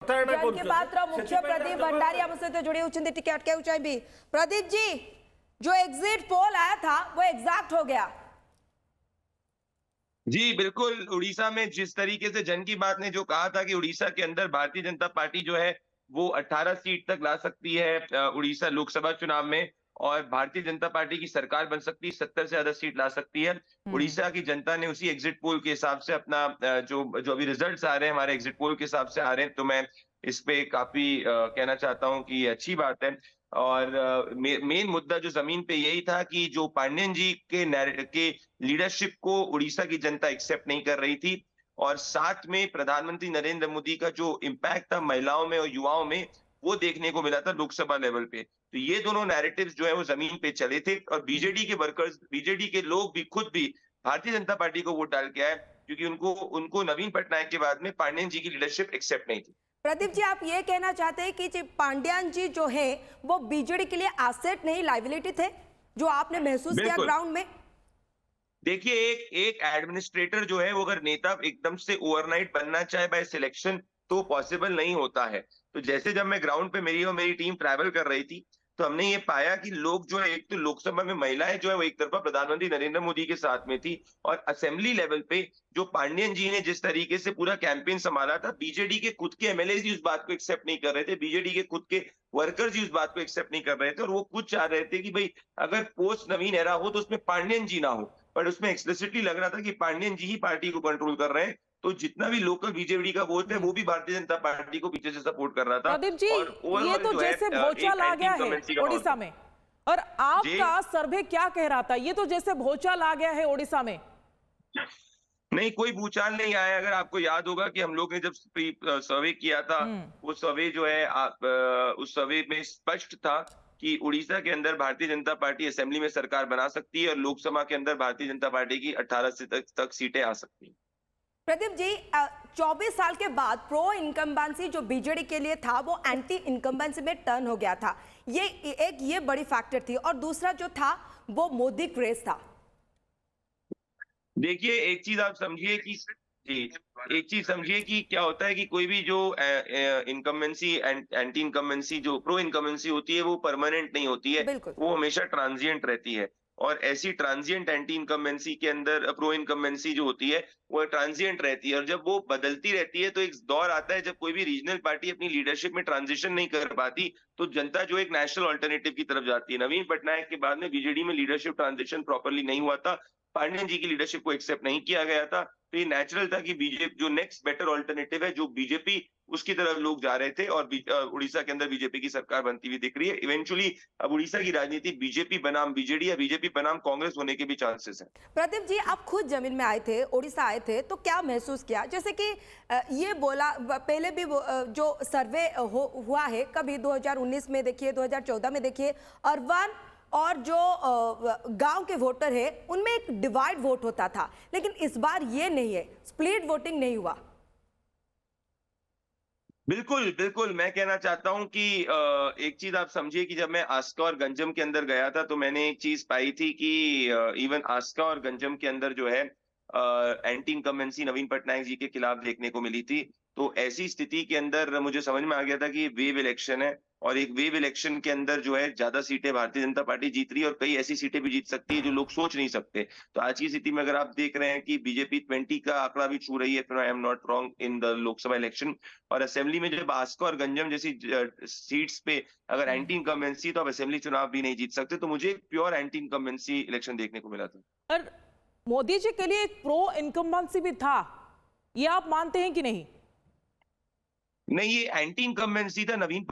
जानकी पात्र मुख्य प्रदीप भंडारी हम सहित जोड़ी होती टिके अटके चाहिए। प्रदीप जी, जो एग्जिट पोल आया था वो एग्जैक्ट हो गया। जी बिल्कुल, उड़ीसा में जिस तरीके से जन की बात ने जो कहा था कि उड़ीसा के अंदर भारतीय जनता पार्टी जो है वो 18 सीट तक ला सकती है उड़ीसा लोकसभा चुनाव में, और भारतीय जनता पार्टी की सरकार बन सकती है, 70 से ज्यादा सीट ला सकती है। उड़ीसा की जनता ने उसी एग्जिट पोल के हिसाब से अपना जो जो अभी रिजल्ट्स आ रहे हैं हमारे एग्जिट पोल के हिसाब से आ रहे हैं, तो मैं इस पे काफी कहना चाहता हूं कि ये अच्छी बात है। और मेन मुद्दा जो जमीन पे यही था कि जो पांडियन जी के लीडरशिप को उड़ीसा की जनता एक्सेप्ट नहीं कर रही थी, और साथ में प्रधानमंत्री नरेंद्र मोदी का जो इम्पैक्ट था महिलाओं में और युवाओं में, वो देखने को मिला था लोकसभा लेवल पे। तो ये दोनों नैरेटिव्स जो है वो जमीन पे चले थे, और बीजेडी के वर्कर्स, बीजेडी के लोग भी खुद भी भारतीय जनता पार्टी को वोट डाल के आए, क्योंकि उनको उनको नवीन पटनायक के बाद में पांडियन जी की लीडरशिप एक्सेप्ट नहीं थी। प्रदीप जी, आप ये कहना चाहते हैं कि पांड्यान जी जो है वो बीजेडी के लिए एसेट नहीं लायबिलिटी थे, जो आपने महसूस किया ग्राउंड में? देखिए, एक एडमिनिस्ट्रेटर जो है वो अगर नेता एकदम से ओवरनाइट बनना चाहे बाय सिलेक्शन, तो पॉसिबल नहीं होता है। तो जैसे जब मैं ग्राउंड पे मेरी और मेरी टीम ट्रैवल कर रही थी, तो हमने ये पाया कि लोग जो है, एक तो लोकसभा में महिलाएं जो है वो एक तरफा प्रधानमंत्री नरेंद्र मोदी के साथ में थी, और असेंबली लेवल पे जो पांडियन जी ने जिस तरीके से पूरा कैंपेन संभाला था, बीजेडी के खुद के एमएलए ही उस बात को एक्सेप्ट नहीं कर रहे थे, बीजेडी के खुद के वर्कर्स ही उस बात को एक्सेप्ट नहीं कर रहे थे, और वो खुद चाह रहे थे कि भाई अगर पोस्ट नवीन एरा हो तो उसमें पांडियन जी ना हो, पर उसमें एक्सप्लिसिटली लग रहा था कि पांडियन जी ही पार्टी को कंट्रोल कर रहे हैं। तो जितना भी लोकल बीजेडी का वोट है वो भी भारतीय जनता पार्टी को पीछे से सपोर्ट कर रहा था। प्रदीप जी, और ये तो जैसे भोचाल आ गया है ओडिशा में, और आपका सर्वे क्या कह रहा था? ये तो जैसे भोचाल आ गया है ओडिशा में। नहीं, कोई भूचाल नहीं आया। अगर आपको याद होगा कि हम लोग ने जब सर्वे किया था, वो सर्वे जो है उस सर्वे में स्पष्ट था कि उड़ीसा के अंदर भारतीय जनता पार्टी असेंबली में सरकार बना सकती है, और लोकसभा के अंदर भारतीय जनता पार्टी की 18 से तक सीटें आ सकती हैं। प्रदीप जी, 24 साल के बाद प्रो इनकम्बेंसी जो बीजेडी के लिए था वो एंटी इनकम्बेंसी में टर्न हो गया था। ये बड़ी फैक्टर थी, और दूसरा जो था वो मोदी क्रेज था। देखिए, एक चीज आप समझिए कि जी, एक चीज समझिए कि क्या होता है कि कोई भी जो इनकम्बेंसी एंटी इनकम्बेंसी जो प्रो इनकम्बेंसी होती है वो परमानेंट नहीं होती है, वो हमेशा ट्रांजिएंट रहती है। और ऐसी ट्रांजिएंट एंटी इनकम्बेंसी के अंदर प्रो इनकम्बेंसी जो होती है वो ट्रांजिएंट रहती है, और जब वो बदलती रहती है तो एक दौर आता है जब कोई भी रीजनल पार्टी अपनी लीडरशिप में ट्रांजिशन नहीं कर पाती, तो जनता जो एक नेशनल ऑल्टरनेटिव की तरफ जाती है। नवीन पटनायक के बाद में बीजेडी में लीडरशिप ट्रांजिशन प्रॉपरली नहीं हुआ था, पांडियन जी की लीडरशिप को एक्सेप्ट नहीं किया गया था, तो ये नेचुरल था कि बीजेपी जो नेक्स्ट बेटर ऑल्टरनेटिव है जो बीजेपी, उसकी तरफ लोग जा रहे थे, और उड़ीसा के अंदर बीजेपी की सरकार बनती हुई दिख रही है। इवेंचुअली अब उड़ीसा की राजनीति बीजेपी बनाम बीजेडी या बीजेपी बनाम कांग्रेस होने के भी चांसेस हैं। प्रदीप जी, आप खुद जमीन में आए थे, उड़ीसा आए थे, तो क्या महसूस किया? जैसे कि ये बोला पहले भी जो सर्वे हुआ है, कभी 2019 में देखिए, 2014 में देखिए, अर्बन और जो गांव के वोटर है उनमें एक डिवाइड वोट होता था, लेकिन इस बार ये नहीं है, स्प्लिट वोटिंग नहीं हुआ। बिल्कुल बिल्कुल, मैं कहना चाहता हूं कि एक चीज आप समझिए कि जब मैं आस्का और गंजम के अंदर गया था तो मैंने एक चीज पाई थी कि इवन आस्का और गंजम के अंदर जो है एंटी इनकम्बेंसी नवीन पटनायक जी के खिलाफ देखने को मिली थी। तो ऐसी स्थिति के अंदर मुझे समझ में आ गया था कि वेव इलेक्शन है, और एक वेव इलेक्शन के अंदर जो है ज्यादा सीटें भारतीय जनता पार्टी जीत रही है, और कई ऐसी सीटें भी जीत सकती है जो लोग सोच नहीं सकते। तो आज की स्थिति में अगर आप देख रहे हैं कि बीजेपी 20 का आंकड़ा भी छू रही है, I am not wrong, in the Lok Sabha election, और असेंबली में जब आस्का और गंजम जैसी सीट्स पे अगर एंटी इनकम्बेंसी, तो आप असेंबली चुनाव भी नहीं जीत सकते। तो मुझे प्योर एंटी इनकम्बेंसी इलेक्शन देखने को मिला था। पर मोदी जी के लिए एक प्रो इनकम्बेंसी भी था, ये आप मानते हैं कि नहीं? नहीं, ये एंटी इनकम्बेंसी था नवीन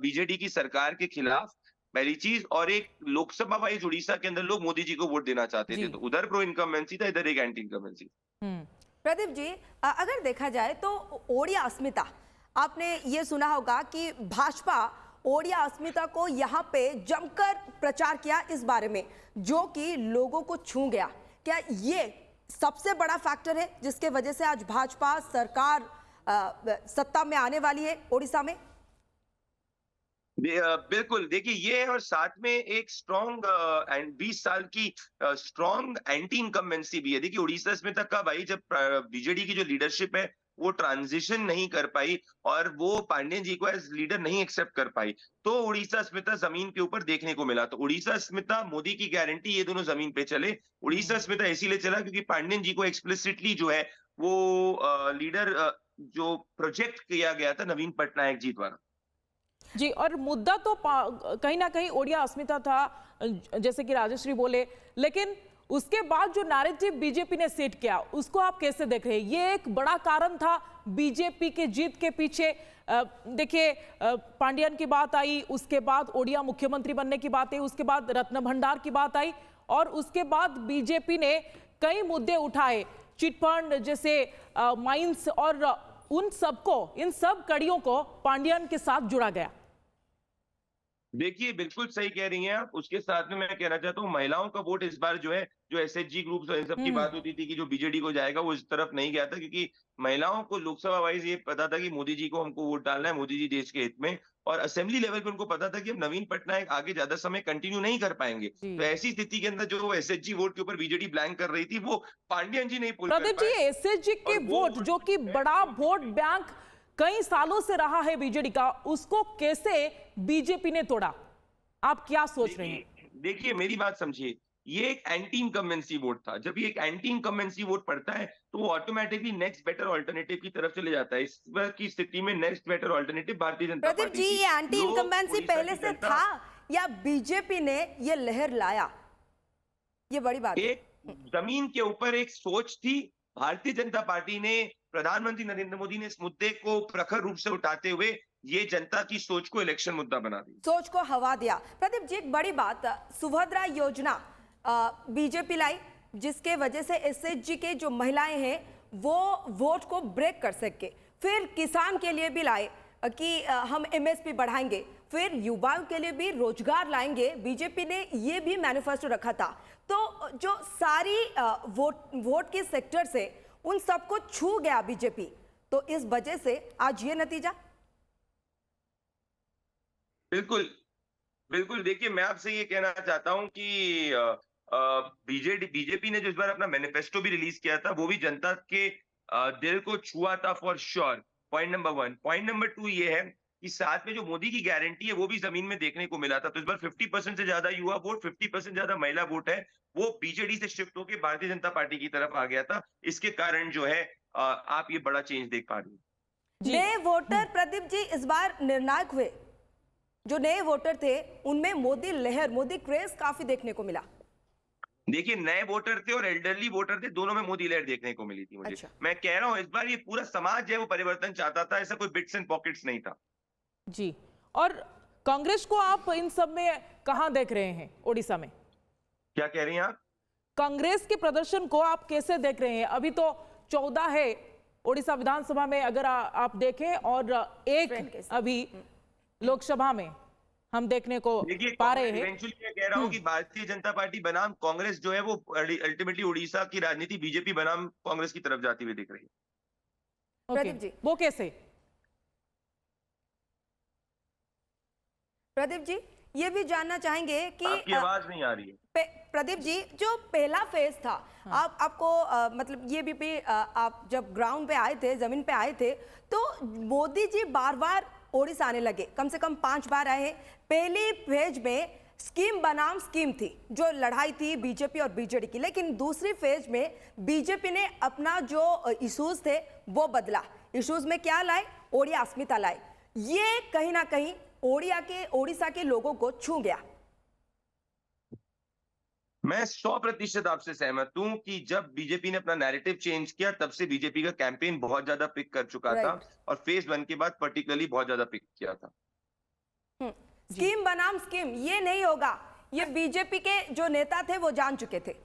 बीजेडी की सरकार के खिलाफ, पहली चीज, और एक लोकसभा वाइज उड़ीसा के अंदर लोग मोदी जी को वोट देना चाहते थे, तो उधर प्रो इनकम्बेंसी था, इधर एक एंटी इनकम्बेंसी। प्रदीप जी, अगर देखा जाए तो ओडिया अस्मिता, आपने ये सुना होगा कि भाजपा ओडिया अस्मिता को यहाँ पे जमकर प्रचार किया इस बारे में, जो कि लोगों को छू गया। क्या ये सबसे बड़ा फैक्टर है जिसके वजह से आज भाजपा सरकार सत्ता में आने वाली है ओडिशा में? बिल्कुल, देखिए ये है, और साथ में एक स्ट्रॉन्ग एंड 20 साल की स्ट्रॉन्ग एंटी इनकम्बेंसी भी है। देखिए, उड़ीसा में तक कब आई, जब बीजेडी की जो लीडरशिप है वो ट्रांजिशन नहीं कर पाई और वो पांडियन जी को एज लीडर नहीं एक्सेप्ट कर पाई, तो उड़ीसा अस्मिता जमीन के ऊपर देखने को मिला। तो उड़ीसा अस्मिता, मोदी की गारंटी, ये दोनों जमीन पे चले। उड़ीसा अस्मिता इसीलिए चला क्योंकि पांडियन जी को एक्सप्लिसिटली जो है वो लीडर जो प्रोजेक्ट किया गया था नवीन पटनायक जी द्वारा। जी, और मुद्दा तो कहीं ना कहीं ओडिया अस्मिता था, जैसे कि राजश्री बोले, लेकिन उसके बाद जो नैरेटिव बीजेपी ने सेट किया उसको आप कैसे देख रहे हैं? ये एक बड़ा कारण था बीजेपी के जीत के पीछे। देखिए, पांडियन की बात आई, उसके बाद ओडिया मुख्यमंत्री बनने की बात आई, उसके बाद रत्न भंडार की बात आई, और उसके बाद बीजेपी ने कई मुद्दे उठाए, चिटफंड जैसे माइंस, और उन सबको, इन सब कड़ियों को पांडियन के साथ जुड़ा गया। देखिए, बिल्कुल सही कह रही हैं आप। उसके साथ में मैं कहना चाहता हूँ, महिलाओं का वोट इस बार जो है, जो एसएचजी ग्रुप्स और इन सब की बात होती थी कि जो बीजेडी को जाएगा, वो इस तरफ नहीं गया था, क्योंकि महिलाओं को लोकसभा वाइज ये पता था कि मोदी जी को हमको वोट डालना है, मोदी जी देश के हित में। और असेंबली लेवल पे उनको पता था कि हम नवीन पटनायक आगे ज्यादा समय कंटिन्यू नहीं कर पाएंगे। तो ऐसी स्थिति के अंदर जो एसएचजी वोट के ऊपर बीजेडी ब्लैंक कर रही थी, वो पांडियन जी नहीं पुल कर प्रदीप जी, पाए। एसएचजी के वोट, जो कि बड़ा वोट बैंक कई सालों से रहा है बीजेडी का, उसको कैसे बीजेपी ने तोड़ा? आप क्या सोच रहे हैं? देखिए, मेरी बात समझिए, ये एक एंटी इनकम्बेंसी वोट था। जब ये एक एंटी इनकम्बेंसी वोट पड़ता है तो वो ऑटोमेटिकली नेक्स्ट बेटर ऑल्टरनेटिव की तरफ चले जाता है। इस बार की स्थिति में next better alternative Bharatiya Janata Pradeep party जी, थी। ये एंटी लोग इनकम्बेंसी उड़ीसा पहले की से जनता- था या बीजेपी ने ये लहर लाया? ये बड़ी बात है। एक जमीन के ऊपर एक सोच थी। भारतीय जनता पार्टी ने, प्रधानमंत्री नरेंद्र मोदी ने इस मुद्दे को प्रखर रूप से उठाते हुए ये जनता की सोच को इलेक्शन मुद्दा बना दी, सोच को हवा दिया। प्रदीप जी, एक बड़ी बात, सुभद्रा योजना बीजेपी लाई, जिसके वजह से एसएचजी के जो महिलाएं हैं वो वोट को ब्रेक कर सके। फिर किसान के लिए भी लाए कि हम एमएसपी बढ़ाएंगे, फिर युवाओं के लिए भी रोजगार लाएंगे। बीजेपी ने ये भी मैनिफेस्टो रखा था। तो जो सारी वोट के सेक्टर से उन सबको छू गया बीजेपी, तो इस वजह से आज ये नतीजा। बिल्कुल बिल्कुल। देखिए, मैं आपसे ये कहना चाहता हूं कि बीजेपी ने जो इस बार अपना मैनिफेस्टो भी रिलीज किया था, वो भी जनता के दिल को छुआ था for sure. Point number 1। Point number 2 ये है कि साथ में जो मोदी की गारंटी है वो भी जमीन में देखने को मिला था। तो इस बार 50% से ज्यादा युवा वोट, 50% ज्यादा महिला वोट है, वो बीजेडी से शिफ्ट होकर भारतीय जनता पार्टी की तरफ आ गया था। इसके कारण जो है आप ये बड़ा चेंज देख पा रहे हैं। नए वोटर प्रदीप जी इस बार निर्णायक हुए। जो नए वोटर थे उनमें मोदी लहर, मोदी क्रेज काफी देखने को मिला। देखिए, नए वोटर थे और एल्डरली वोटर थे, दोनों में मोदी लहर देखने को मिली थी मुझे। अच्छा। मैं कह रहा हूं, इस बार ये पूरा समाज है वो परिवर्तन चाहता था, ऐसा कोई बिट्स एंड पॉकेट्स नहीं था। जी, और कांग्रेस को आप इन सब में कहां देख रहे हैं ओडिशा में? क्या कह रही हैं आप? कांग्रेस के प्रदर्शन को आप कैसे देख रहे हैं? अभी तो 14 है ओडिशा विधानसभा में अगर आप देखें, और एक अभी लोकसभा में हम देखने को पा रहे हैं। इवेंचुअली मैं कह रहा हूं कि भारतीय जनता पार्टी बनाम कांग्रेस जो है वो अल्टीमेटली उड़ीसा की राजनीति बीजेपी बनाम कांग्रेस की तरफ जाती हुई दिख रही है। प्रदीप जी, वो कैसे? प्रदीप जी, ये भी जानना चाहेंगे कि आपकी आवाज नहीं आ रही है। प्रदीप जी, जो पहला फेज था, आपको मतलब ये भी आप जब ग्राउंड पे आए थे, जमीन पे आए थे, तो मोदी जी बार बार ओडिशा आने लगे, कम से कम 5 बार आए हैं। पहली फेज में स्कीम बनाम स्कीम थी, जो लड़ाई थी बीजेपी और बीजेडी की, लेकिन दूसरी फेज में बीजेपी ने अपना जो इश्यूज थे वो बदला। इश्यूज में क्या लाए? ओडिया अस्मिता लाए। ये कहीं ना कहीं ओडिशा के लोगों को छू गया। मैं 100% आपसे सहमत हूं कि जब बीजेपी ने अपना नैरेटिव चेंज किया, तब से बीजेपी का कैंपेन बहुत ज्यादा पिक कर चुका था, और फेज 1 के बाद पर्टिकुलरली बहुत ज्यादा पिक किया था। स्कीम बनाम स्कीम ये नहीं होगा, ये बीजेपी के जो नेता थे वो जान चुके थे।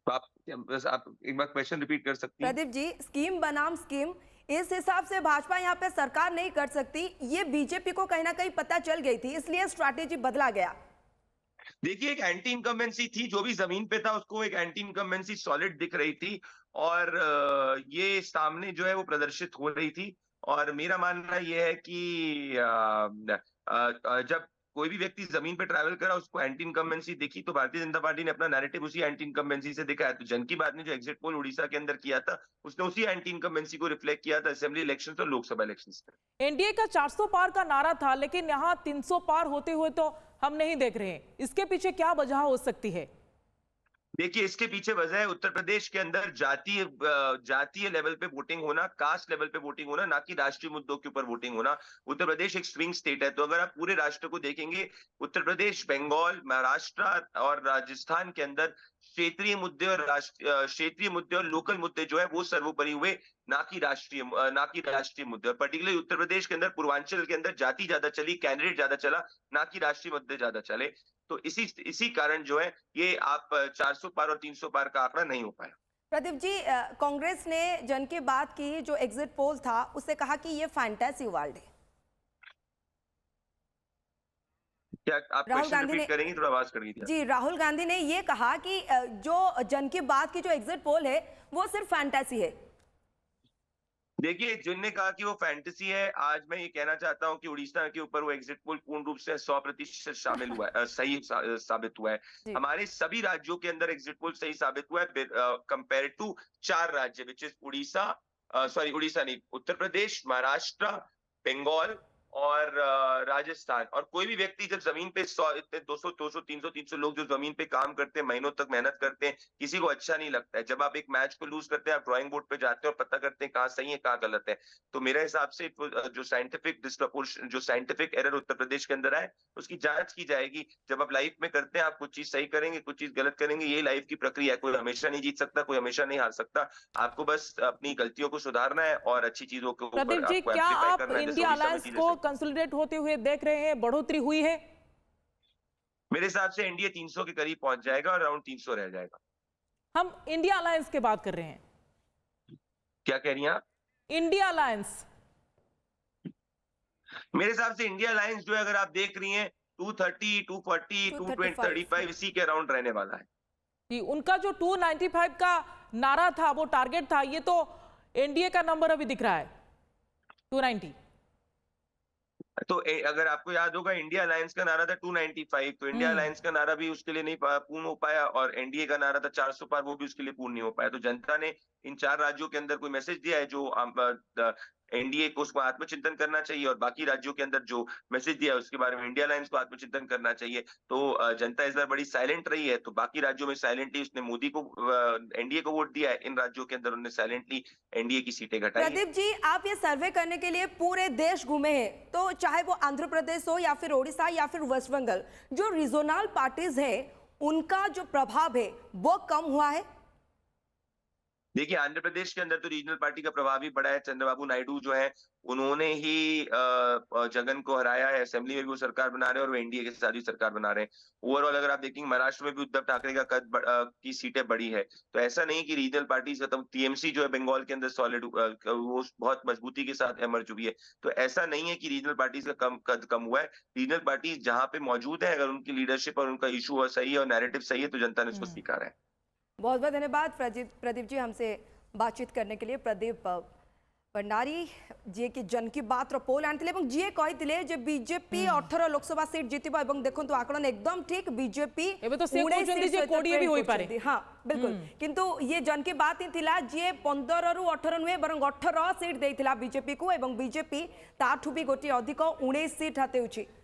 आप एक बार क्वेश्चन रिपीट कर सकती हैं? प्रदीप जी, स्कीम बनाम स्कीम, इस हिसाब से भाजपा यहाँ पे सरकार नहीं कर सकती, ये बीजेपी को कहीं ना कहीं पता चल गई थी, इसलिए स्ट्रैटेजी बदला गया। देखिए, एक एंटी इनकम्बेंसी थी, जो भी जमीन पे था उसको एक एंटी इनकम्बेंसी सॉलिड दिख रही थी, और ये सामने जो है वो प्रदर्शित हो रही थी। और मेरा मानना यह है कि जब कोई भी व्यक्ति जमीन पे ट्रैवल करा, उसको एंटी इनकम्बेंसी दिखी, तो भारतीय जनता पार्टी ने अपना नैरेटिव उसी एंटी इनकम्बेंसी से दिखाया। तो जन की बात ने जो एग्जिट पोल उड़ीसा के अंदर किया था, उसने उसी एंटी इनकम्बेंसी को रिफ्लेक्ट किया था असेंबली इलेक्शन और लोकसभा इलेक्शन में। एनडीए का 400 पार का नारा था, लेकिन यहाँ 300 पार होते हुए तो हम नहीं देख रहे हैं। इसके पीछे क्या वजह हो सकती है? देखिए, इसके पीछे वजह है उत्तर प्रदेश के अंदर जातीय लेवल पे वोटिंग होना, कास्ट लेवल पे वोटिंग होना, ना कि राष्ट्रीय मुद्दों के ऊपर वोटिंग होना। उत्तर प्रदेश एक स्विंग स्टेट है, तो अगर आप पूरे राष्ट्र को देखेंगे, उत्तर प्रदेश, बंगाल, महाराष्ट्र और राजस्थान के अंदर क्षेत्रीय मुद्दे और क्षेत्रीय मुद्दे और लोकल मुद्दे जो है वो सर्वोपरि हुए, ना कि राष्ट्रीय मुद्दे। और पर्टिकुलरली उत्तर प्रदेश के अंदर, पूर्वांचल के अंदर जाति ज्यादा चली, कैंडिडेट ज्यादा चला, ना कि राष्ट्रीय मुद्दे ज्यादा चले। तो इसी कारण जो है ये आप 400 पार और 300 पार का आंकड़ा नहीं हो पाया। प्रदीप जी, कांग्रेस ने जन की बात की जो एग्जिट पोल था उससे कहा कि ये फैंटेसी वर्ल्ड है। क्या आप राहुल क्वेश्चन गांधी रिपीट ने करेंगे? थोड़ा आवाज कर दीजिए। जी, राहुल गांधी ने ये कहा कि जो जन की बात की जो एग्जिट पोल है वो सिर्फ फैंटेसी है। देखिए, जिनने कहा कि वो फैंटेसी है, आज मैं ये कहना चाहता हूं कि उड़ीसा के ऊपर वो एग्जिट पोल पूर्ण रूप से 100% शामिल हुआ है, साबित हुआ है। जी। हमारे सभी राज्यों के अंदर एग्जिट पोल सही साबित हुआ है, कंपेयर टू 4 राज्य, विच इज उड़ीसा नहीं, उत्तर प्रदेश, महाराष्ट्र, बंगाल और राजस्थान। और कोई भी व्यक्ति जब जमीन पे 100, इतने 200, 300 लोग जो जमीन पे काम करते हैं, महीनों तक मेहनत करते हैं, किसी को अच्छा नहीं लगता है। जब आप एक मैच को लूज करते हैं, आप ड्राइंग बोर्ड पे जाते हैं और पता करते हैं कहाँ सही है कहाँ गलत है। तो मेरे हिसाब से जो साइंटिफिक एरर उत्तर प्रदेश के अंदर आए, उसकी जांच की जाएगी। जब आप लाइफ में करते हैं, आप कुछ चीज सही करेंगे, कुछ चीज गलत करेंगे, ये लाइफ की प्रक्रिया है। कोई हमेशा नहीं जीत सकता, कोई हमेशा नहीं हार सकता। आपको बस अपनी गलतियों को सुधारना है और अच्छी चीजों के ऊपर प्रदीप जी, आपको क्या एम्प्लीफाई आप करना है, जैसे इंडिया उड़ीसा में अलायंस चीजें को सही। कंसोलिडेट होते हुए देख रहे हैं? बढ़ोतरी हुई है? मेरे हिसाब से एनडीए 300 के करीब पहुंच जाएगा और अराउंड 300 रह जाएगा। हम इंडिया अलायंस की बात कर रहे हैं। क्या कह रही हैं आप? इंडिया अलायंस मेरे हिसाब से इंडिया अलायंस जो है, अगर आप देख रही हैं, 230, 240, 220, 35 इसी के अराउंड रहने वाला है। कि उनका जो 295 का नारा था, वो टारगेट था, ये तो एनडीए का नंबर अभी दिख रहा है 290। तो अगर आपको याद होगा, इंडिया अलायंस का नारा था 295, तो इंडिया अलायंस का नारा भी उसके लिए नहीं पूर्ण हो पाया, और एनडीए का नारा था 400 पार, वो भी उसके लिए पूर्ण नहीं हो पाया। तो जनता ने इन 4 राज्यों के अंदर कोई मैसेज दिया है जो एनडीए को उसको आत्मचिंतन करना चाहिए, और बाकी राज्यों के अंदर जो मैसेज दिया है उसके बारे में इंडिया अलायंस को आत्मचिंतन करना चाहिए। तो जनता इस बार बड़ी साइलेंट रही है, तो बाकी राज्यों में साइलेंटली उसने मोदी को, एनडीए को वोट दिया है। इन राज्यों के अंदर उन्होंने साइलेंटली एनडीए की सीटें घटाई हैं। प्रदीप जी, आप ये सर्वे करने के लिए पूरे देश घूमे हैं, तो चाहे वो आंध्र प्रदेश हो या फिर ओडिशा या फिर वेस्ट बंगाल, जो रीजनल पार्टीज है उनका जो प्रभाव है वो कम हुआ है? देखिए, आंध्र प्रदेश के अंदर तो रीजनल पार्टी का प्रभाव ही बड़ा है। चंद्रबाबू नायडू जो है, उन्होंने ही जगन को हराया है, असेंबली में भी वो सरकार बना रहे हैं और वो एनडीए के साथ भी सरकार बना रहे हैं। ओवरऑल अगर आप देखेंगे, महाराष्ट्र में भी उद्धव ठाकरे का कद की सीटें बढ़ी है। तो ऐसा नहीं कि रीजनल पार्टी खत्म, टीएमसी जो है बंगाल के अंदर सॉलिड, वो बहुत मजबूती के साथ इमर्ज हुई है। तो ऐसा नहीं है कि रीजनल पार्टीज का कद कम हुआ है। रीजनल पार्टीज जहां पे मौजूद है, अगर उनकी लीडरशिप और उनका इशू सही है और नैरेटिव सही है, तो जनता ने उसको स्वीकारा है। बहुत बहुत धन्यवाद प्रदीप जी हमसे बातचीत करने के लिए। प्रदीप भंडारी जी की जन की बात पोल आनी जी कही बीजेपी 18 लोकसभा सीट जीतब और देखो आकलन एकदम ठीक, बीजेपी हाँ बिल्कुल, किंतु ये जन की बात ही थिला जी 15 रु 18 नुहे बर 18 सीट देइथिला बीजेपी को, एवं बीजेपी ताठू भी गोटे अधिक 19 सीट हाते